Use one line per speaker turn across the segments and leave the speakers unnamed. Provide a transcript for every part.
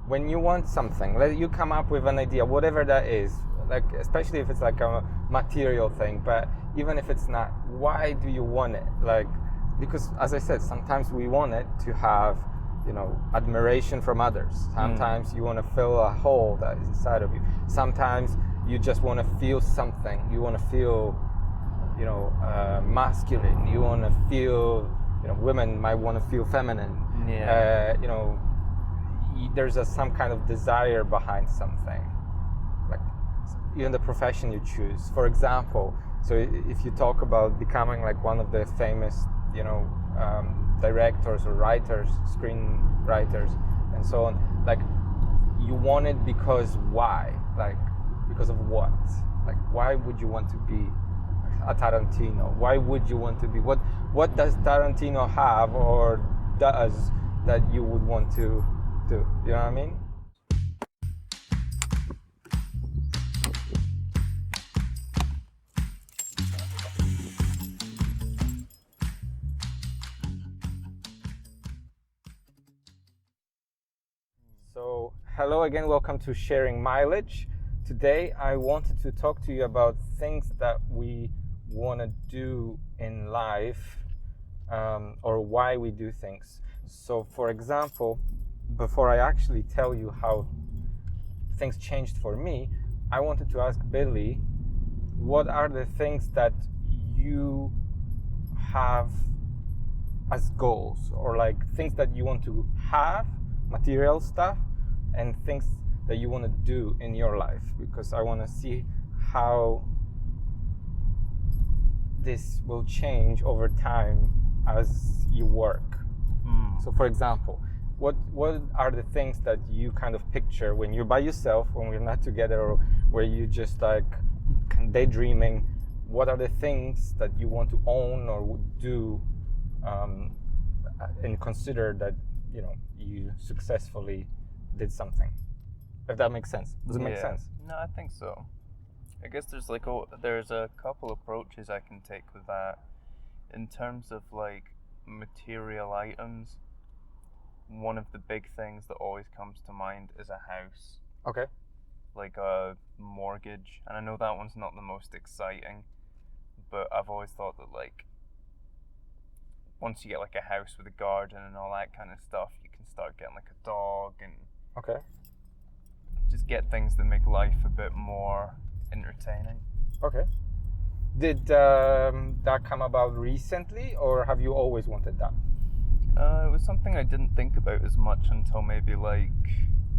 when you want something, let you come up with an idea, whatever that is, like especially if it's like a material thing, but even if it's not, why do you want it? Like, because as I said, sometimes we want it to have, admiration from others. Sometimes you want to fill a hole that is inside of you. Sometimes you just want to feel something. You want to feel, masculine. You want to feel, women might want to feel feminine.
Yeah.
There's some kind of desire behind something, like even the profession you choose. For example, so if you talk about becoming like one of the famous, directors or writers, screenwriters, and so on, like you want it because why? Like because of what? Like why would you want to be a Tarantino? Why would you want to be? What does Tarantino have or does that you would want to do? You know what I mean? So, hello again, welcome to Sharing Mileage. Today I wanted to talk to you about things that we want to do in life, or why we do things. So, for example, before I actually tell you how things changed for me, I wanted to ask Billy, what are the things that you have as goals, or like things that you want to have, material stuff, and things that you want to do in your life? Because I want to see how this will change over time as you work. So for example, what are the things that you kind of picture when you're by yourself, when we're not together, or where you just like daydreaming? What are the things that you want to own or would do, and consider that you successfully did something? If that makes sense. Does it make sense?
No, I think so. I guess there's there's a couple approaches I can take with that. In terms of like material items, one of the big things that always comes to mind is a house.
Okay.
Like a mortgage. And I know that one's not the most exciting, but I've always thought that like once you get like a house with a garden and all that kind of stuff, you can start getting like a dog and
Okay.
just get things that make life a bit more entertaining.
Okay. Did that come about recently, or have you always wanted that?
It was something I didn't think about as much until maybe like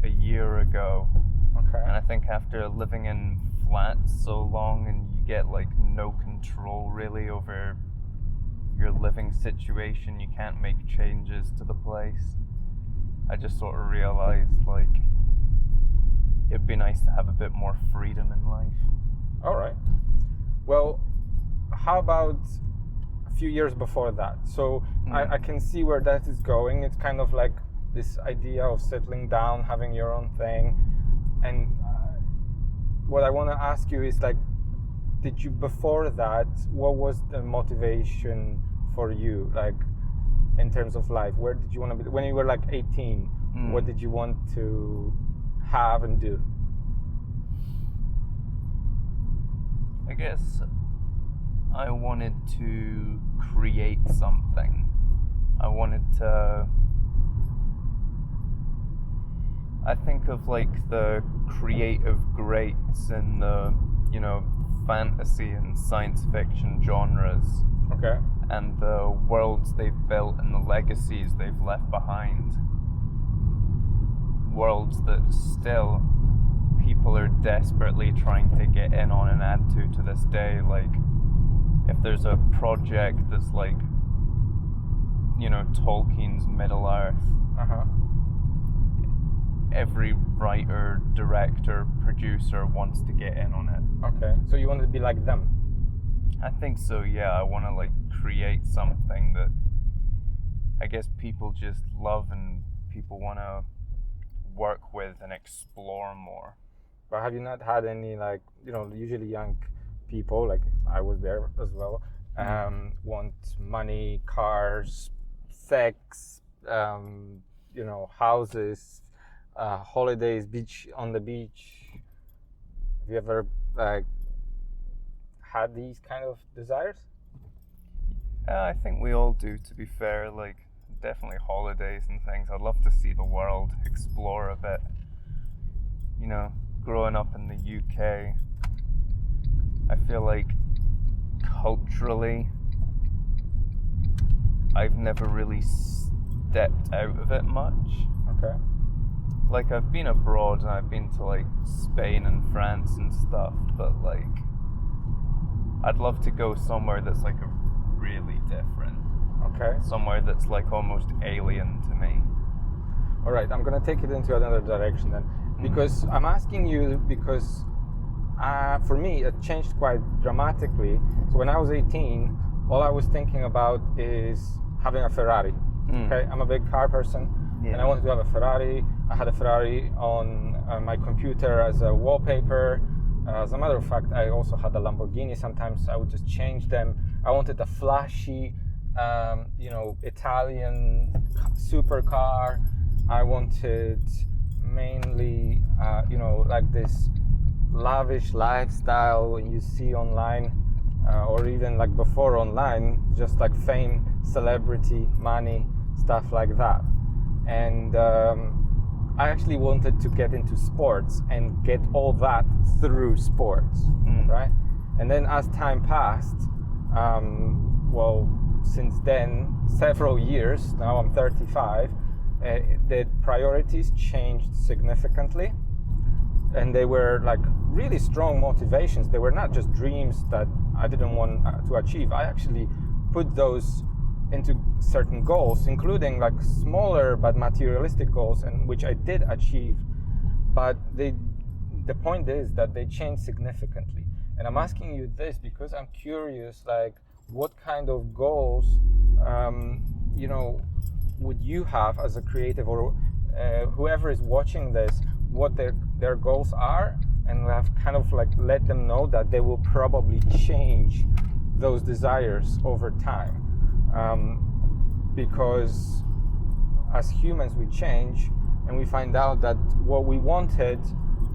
a year ago.
Okay.
And I think after living in flats so long and you get like no control really over your living situation, you can't make changes to the place. I just sort of realized like it'd be nice to have a bit more freedom in life.
All right. Well, how about a few years before that? So I can see where that is going. It's kind of like this idea of settling down, having your own thing. And what I want to ask you is like, did you, before that, what was the motivation for you, like in terms of life? Where did you want to be when you were like 18? What did you want to have and do?
I guess I wanted to create something. I think of like the creative greats in the, fantasy and science fiction genres.
Okay.
And the worlds they've built and the legacies they've left behind. Worlds that still people are desperately trying to get in on and add to this day. Like, if there's a project that's like, Tolkien's Middle-earth, every writer, director, producer wants to get in on it.
Okay, so you want to be like them?
I think so, yeah. I want to like create something that I guess people just love and people want to work with and explore more.
But have you not had any, like, usually young people, like I was there as well, want money, cars, sex, houses, holidays, beach on the beach. Have you ever like had these kind of desires?
I think we all do, to be fair. Like, definitely holidays and things. I'd love to see the world, explore a bit. You know, growing up in the UK, I feel like culturally, I've never really stepped out of it much.
Okay.
Like, I've been abroad and I've been to like Spain and France and stuff, but like, I'd love to go somewhere that's like a really different.
Okay.
Somewhere that's like almost alien to me.
All right, I'm gonna take it into another direction then, because I'm asking you because for me it changed quite dramatically. So when I was 18, all I was thinking about is having a Ferrari. Okay, I'm a big car person, and I wanted to have a Ferrari. I had a Ferrari on my computer as a wallpaper. As a matter of fact, I also had a Lamborghini. Sometimes I would just change them. I wanted a flashy, Italian supercar. I wanted mainly, like this lavish lifestyle you see online, or even like before online, just like fame, celebrity, money, stuff like that. And I actually wanted to get into sports and get all that through sports, right? And then as time passed, since then, several years, now I'm 35, the priorities changed significantly. And they were like really strong motivations. They were not just dreams that I didn't want to achieve. I actually put those into certain goals, including like smaller but materialistic goals, and which I did achieve. But the point is that they changed significantly. And I'm asking you this because I'm curious, like, what kind of goals, would you have as a creative, or whoever is watching this, what their goals are, and have kind of like let them know that they will probably change those desires over time. Because as humans we change, and we find out that what we wanted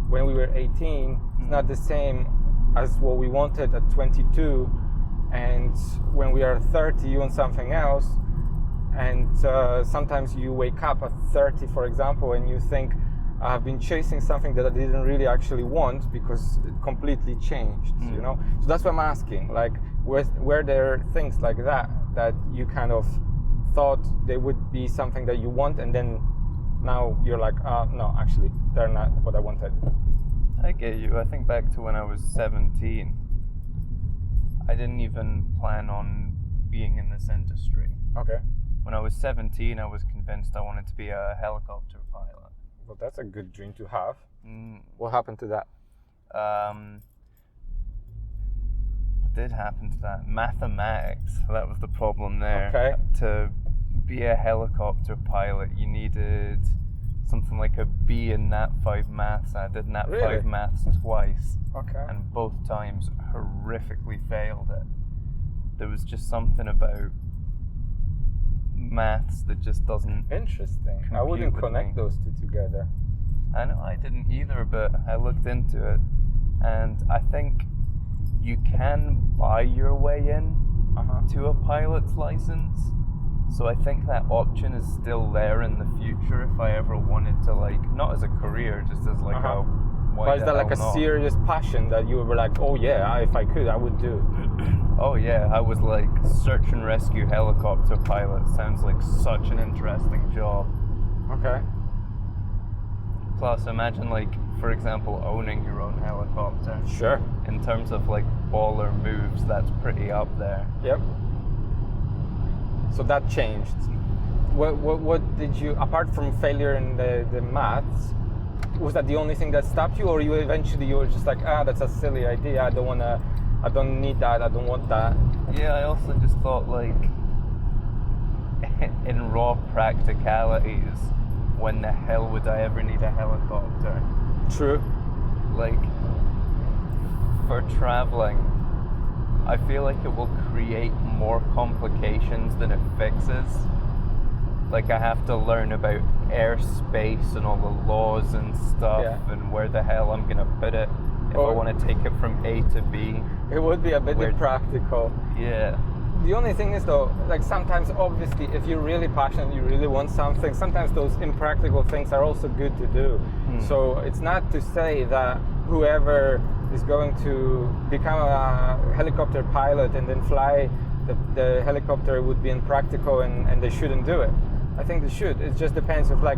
when we were 18 is not the same as what we wanted at 22, and when we are 30 you want something else. And sometimes you wake up at 30, for example, and you think, I've been chasing something that I didn't really actually want because it completely changed, So that's what I'm asking. Like, were there things like that you kind of thought they would be something that you want, and then now you're like, no, actually, they're not what I wanted?
I get you. I think back to when I was 17. I didn't even plan on being in this industry.
Okay.
When I was 17, I was convinced I wanted to be a helicopter pilot.
Well, that's a good dream to have. What happened to that?
What did happen to that? Mathematics. That was the problem there.
Okay.
To be a helicopter pilot, you needed something like a B in Nat 5 maths. I did Nat 5 maths twice.
Okay.
And both times horrifically failed it. There was just something about maths that just doesn't.
Interesting. I wouldn't connect those two together.
I know, I didn't either, but I looked into it, and I think you can buy your way in to a pilot's license. So I think that option is still there in the future if I ever wanted to, like, not as a career, just as like a.
But is that like a serious passion that you were like, oh yeah, if I could, I would do?
Oh yeah, I was like, search and rescue helicopter pilot sounds like such an interesting job.
Okay.
Plus, imagine, like, for example, owning your own helicopter.
Sure.
In terms of like baller moves, that's pretty up there.
Yep. So that changed. What did you, apart from failure in the maths, was that the only thing that stopped you, or you were just like, that's a silly idea, I don't need that, I don't want that?
Yeah, I also just thought, like, in raw practicalities, when the hell would I ever need a helicopter?
True.
Like, for traveling, I feel like it will create more complications than it fixes. Like I have to learn about airspace and all the laws and stuff, and where the hell I'm gonna put it if I want to take it from A to B.
It would be a bit impractical.
Yeah.
The only thing is though, like sometimes obviously if you're really passionate, you really want something, sometimes those impractical things are also good to do. So it's not to say that whoever is going to become a helicopter pilot and then fly the helicopter would be impractical and they shouldn't do it. I think they should. It just depends of like,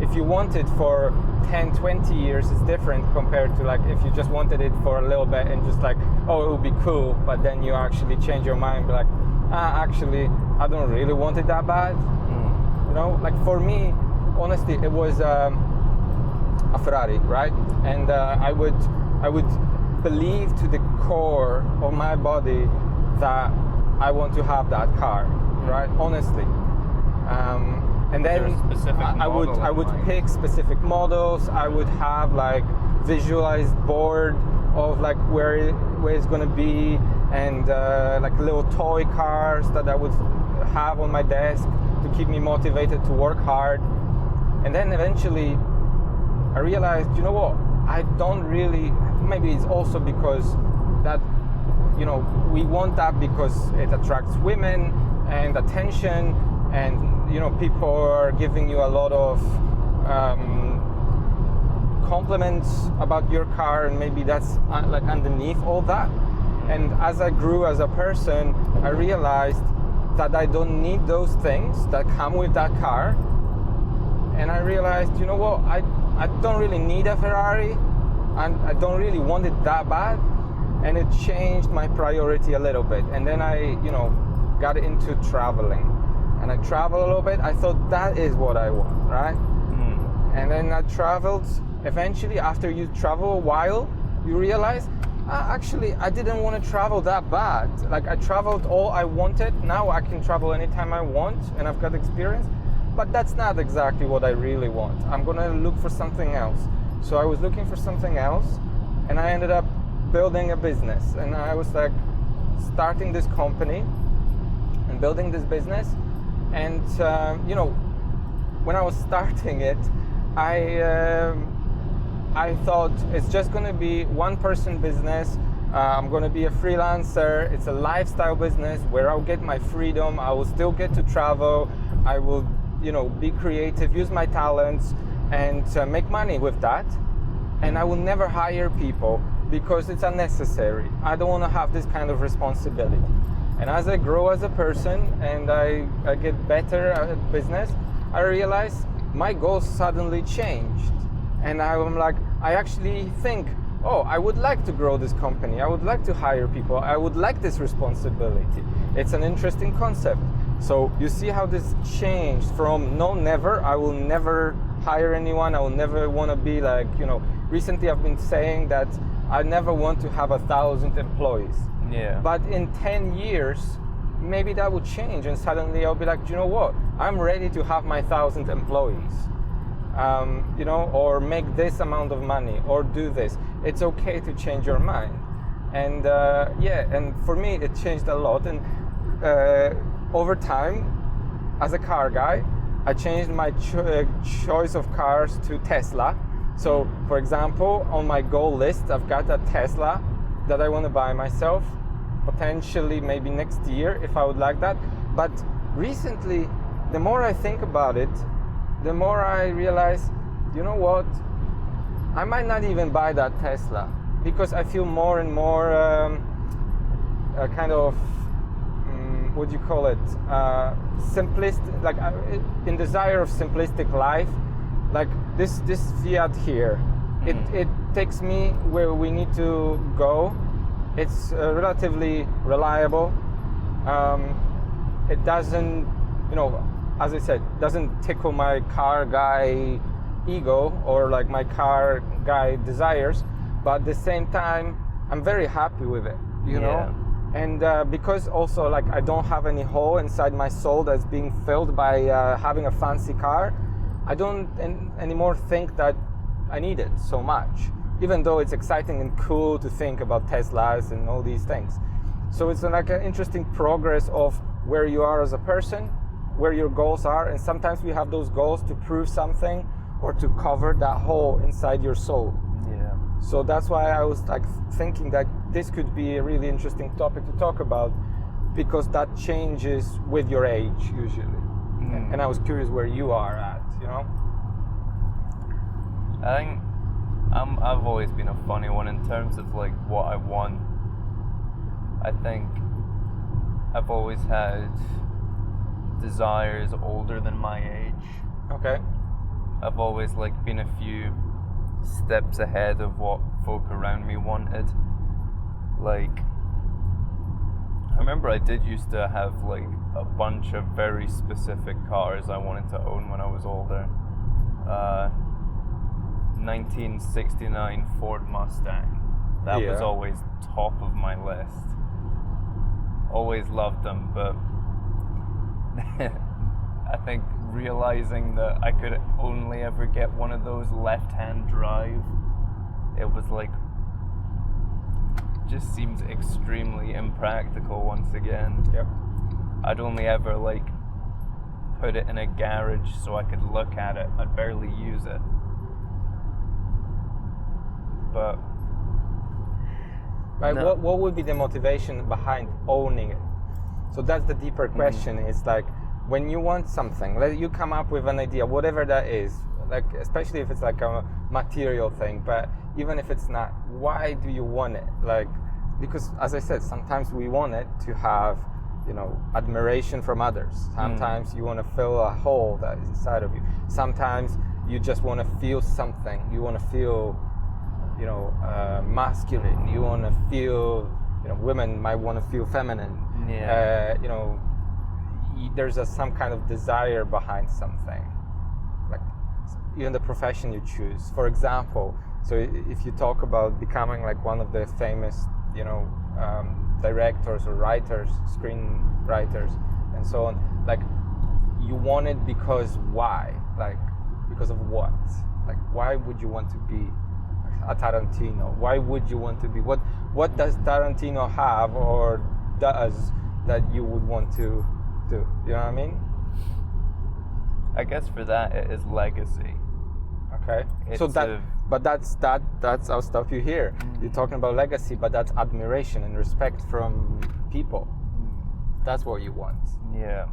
if you want it for 10, 20 years, it's different compared to like if you just wanted it for a little bit and just like, oh, it would be cool, but then you actually change your mind, be like, actually, I don't really want it that bad. You know, like for me, honestly, it was a Ferrari, right? And I would believe to the core of my body that I want to have that car, right? Honestly. And then I would pick specific models. I would have like visualized board of like where it's gonna be, and like little toy cars that I would have on my desk to keep me motivated to work hard. And then eventually I realized, you know what, I don't really, maybe it's also because that, you know, we want that because it attracts women and attention, and you know, people are giving you a lot of compliments about your car, and maybe that's like underneath all that. And as I grew as a person, I realized that I don't need those things that come with that car. And I realized, you know what, I don't really need a Ferrari, and I don't really want it that bad. And it changed my priority a little bit. And then I, you know, got into traveling. And I traveled a little bit. I thought that is what I want, right? And then I traveled. Eventually, after you travel a while, you realize, actually, I didn't want to travel that bad. Like I traveled all I wanted. Now I can travel anytime I want, and I've got experience. But that's not exactly what I really want. I'm gonna look for something else. So I was looking for something else, and I ended up building a business. And I was like starting this company and building this business. And you know, when I was starting it, I thought it's just going to be one-person business. I'm going to be a freelancer. It's a lifestyle business where I'll get my freedom. I will still get to travel. I will, you know, be creative, use my talents, and make money with that. And I will never hire people because it's unnecessary. I don't want to have this kind of responsibility. And as I grow as a person and I get better at business, I realize my goals suddenly changed. And I'm like, I actually think, oh, I would like to grow this company. I would like to hire people. I would like this responsibility. It's an interesting concept. So you see how this changed from no, never, I will never hire anyone. I will never want to be like, you know, recently I've been saying that I never want to have 1,000 employees.
Yeah.
But in 10 years, maybe that would change, and suddenly I'll be like, you know what? I'm ready to have my 1,000 employees, you know, or make this amount of money, or do this. It's okay to change your mind. And yeah, and for me, it changed a lot. And over time, as a car guy, I changed my choice of cars to Tesla. So, for example, on my goal list, I've got a Tesla that I want to buy myself, potentially maybe next year if I would like that. But recently, the more I think about it, the more I realize, you know what, I might not even buy that Tesla, because I feel more and more kind of, what do you call it, simplistic, like in desire of simplistic life, like this Fiat here, it takes me where we need to go. It's relatively reliable. It doesn't, you know, as I said, doesn't tickle my car guy ego or like my car guy desires, but at the same time, I'm very happy with it, you know? And because also like I don't have any hole inside my soul that's being filled by having a fancy car, I don't anymore think that I need it so much, even though it's exciting and cool to think about Teslas and all these things. So it's like an interesting progress of where you are as a person where your goals are, and sometimes we have those goals to prove something or to cover that hole inside your soul.
Yeah.
So that's why I was like thinking that this could be a really interesting topic to talk about, because that changes with your age usually. And I was curious where you are at, you know?
I think I've always been a funny one in terms of like what I want. I think I've always had desires older than my age.
Okay.
I've always like been a few steps ahead of what folk around me wanted. Like, I remember I did used to have like a bunch of very specific cars I wanted to own when I was older. 1969 Ford Mustang. That was always top of my list. Always loved them, but I think realizing that I could only ever get one of those left-hand drive, it was like, just seems extremely impractical once again.
Yep.
I'd only ever like put it in a garage so I could look at it. I'd barely use it. But
Like, what would be the motivation behind owning it? So that's the deeper question. It's like, when you want something, like you come up with an idea, whatever that is, like especially if it's like a material thing, but even if it's not, why do you want it? Like, because as I said, sometimes we want it to have, you know, admiration from others. Sometimes you want to fill a hole that is inside of you. Sometimes you just want to feel something. You want to feel, you know, masculine. You want to feel, you know, women might want to feel feminine.
Yeah.
You know, there's some kind of desire behind something, like even the profession you choose. For example, so if you talk about becoming like one of the famous, you know, directors or writers, screenwriters, and so on, like you want it because why? Like because of what? Like why would you want to be a Tarantino? Why would you want to be? What does Tarantino have or does that you would want to do? You know what I mean?
I guess for that it is legacy.
Okay. So that's I'll stop you here. You're talking about legacy, but that's admiration and respect from people. That's what you want.
Yeah.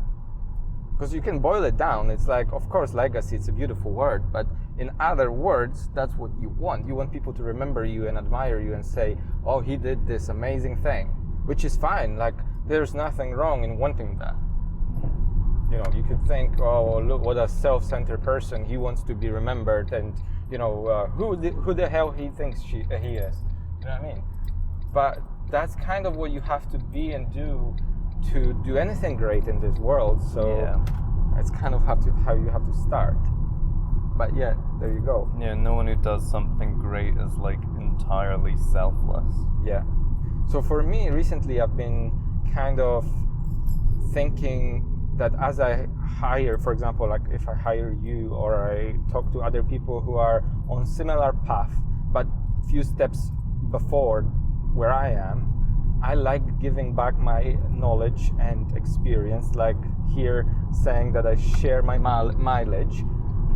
Because you can boil it down. It's like, of course, legacy, it's a beautiful word, but in other words, that's what you want. You want people to remember you and admire you and say, oh, he did this amazing thing, which is fine. Like, there's nothing wrong in wanting that. You know, you could think, oh, look, what a self-centered person. He wants to be remembered, and, you know, who the hell he thinks he is. You know what I mean? But that's kind of what you have to be and do to do anything great in this world. So it's kind of how you have to start. But yeah, there you go.
Yeah, no one who does something great is like entirely selfless.
Yeah. So for me, recently I've been kind of thinking that as I hire, for example, like if I hire you or I talk to other people who are on similar path, but few steps before where I am, I like giving back my knowledge and experience, like here saying that I share my mileage,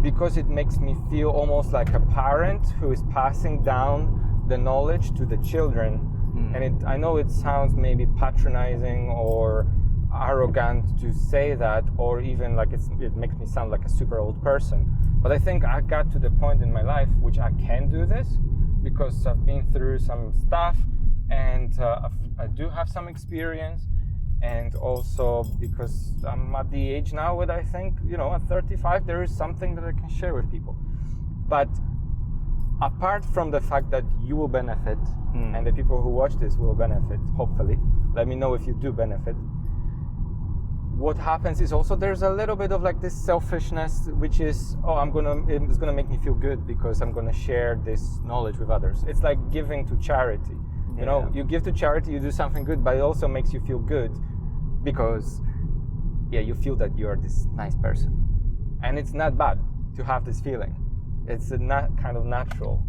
because it makes me feel almost like a parent who is passing down the knowledge to the children. And I know it sounds maybe patronizing or arrogant to say that, or even like it makes me sound like a super old person. But I think I got to the point in my life which I can do this because I've been through some stuff, and I do have some experience, and also because I'm at the age now where I think, you know, at 35 there is something that I can share with people. But apart from the fact that you will benefit and the people who watch this will benefit, hopefully, let me know if you do benefit. What happens is also there's a little bit of like this selfishness, which is, it's gonna make me feel good because I'm gonna share this knowledge with others. It's like giving to charity. You know, you give to charity, you do something good, but it also makes you feel good because, you feel that you're this nice person. And it's not bad to have this feeling. It's kind of natural.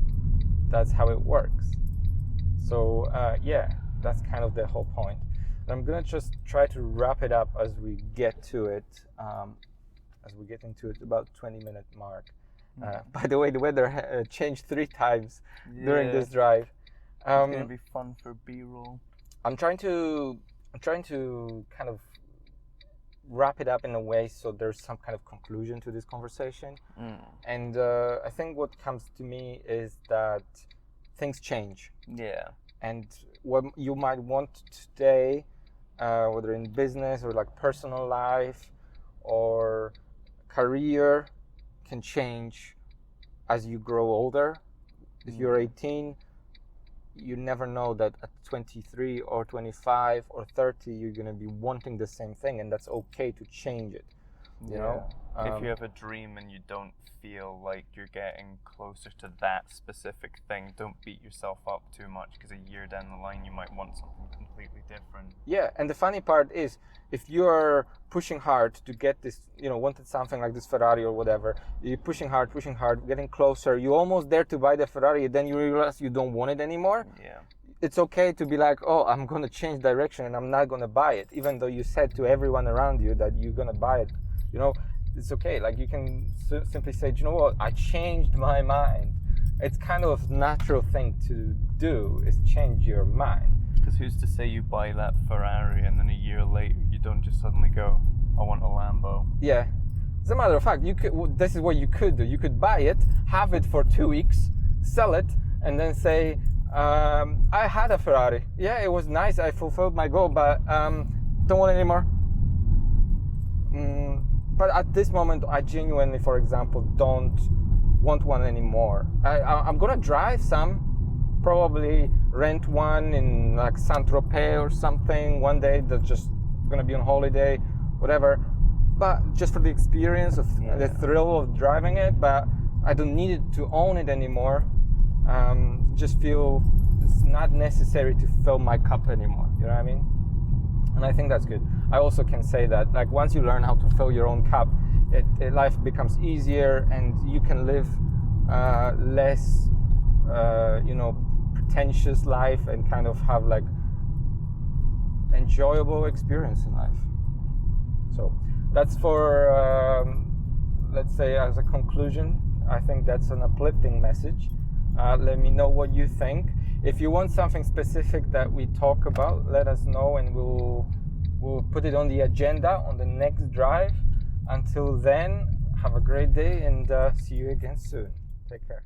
That's how it works. So, that's kind of the whole point. I'm gonna just try to wrap it up as we get to it, as we get into it, about 20-minute mark. By the way, the weather changed 3 times during this drive.
It's gonna be fun for B-roll.
I'm trying to kind of wrap it up in a way so there's some kind of conclusion to this conversation. And I think what comes to me is that things change.
Yeah.
And what you might want today, whether in business or like personal life or career, can change as you grow older. If you're 18, you never know that at 23 or 25 or 30 you're going to be wanting the same thing, and that's okay to change it, you know.
If you have a dream and you don't feel like you're getting closer to that specific thing, don't beat yourself up too much, because a year down the line you might want something completely different.
Yeah, and the funny part is, if you're pushing hard to get this, you know, wanted something like this Ferrari or whatever, you're pushing hard, getting closer, you're almost there to buy the Ferrari, then you realize you don't want it anymore.
Yeah.
It's okay to be like, oh, I'm going to change direction and I'm not going to buy it, even though you said to everyone around you that you're going to buy it. You know, it's okay. Like, you can simply say, you know what, I changed my mind. It's kind of a natural thing to do, is change your mind.
Because who's to say you buy that Ferrari and then a year later you don't just suddenly go, I want a Lambo?
Yeah. As a matter of fact, you could. This is what you could do. You could buy it, have it for 2 weeks, sell it, and then say, I had a Ferrari. Yeah, it was nice. I fulfilled my goal, but don't want it anymore. But at this moment, I genuinely, for example, don't want one anymore. I'm gonna drive some, probably rent one in like Saint-Tropez or something one day. That's just gonna be on holiday, whatever. But just for the experience of the thrill of driving it. But I don't need it to own it anymore. Just feel it's not necessary to fill my cup anymore. You know what I mean? And I think that's good. I also can say that, like, once you learn how to fill your own cup, life becomes easier, and you can live less, pretentious life, and kind of have like enjoyable experience in life. So that's for, let's say, as a conclusion. I think that's an uplifting message. Let me know what you think. If you want something specific that we talk about, let us know, and we'll put it on the agenda on the next drive. Until then, have a great day, and see you again soon. Take care.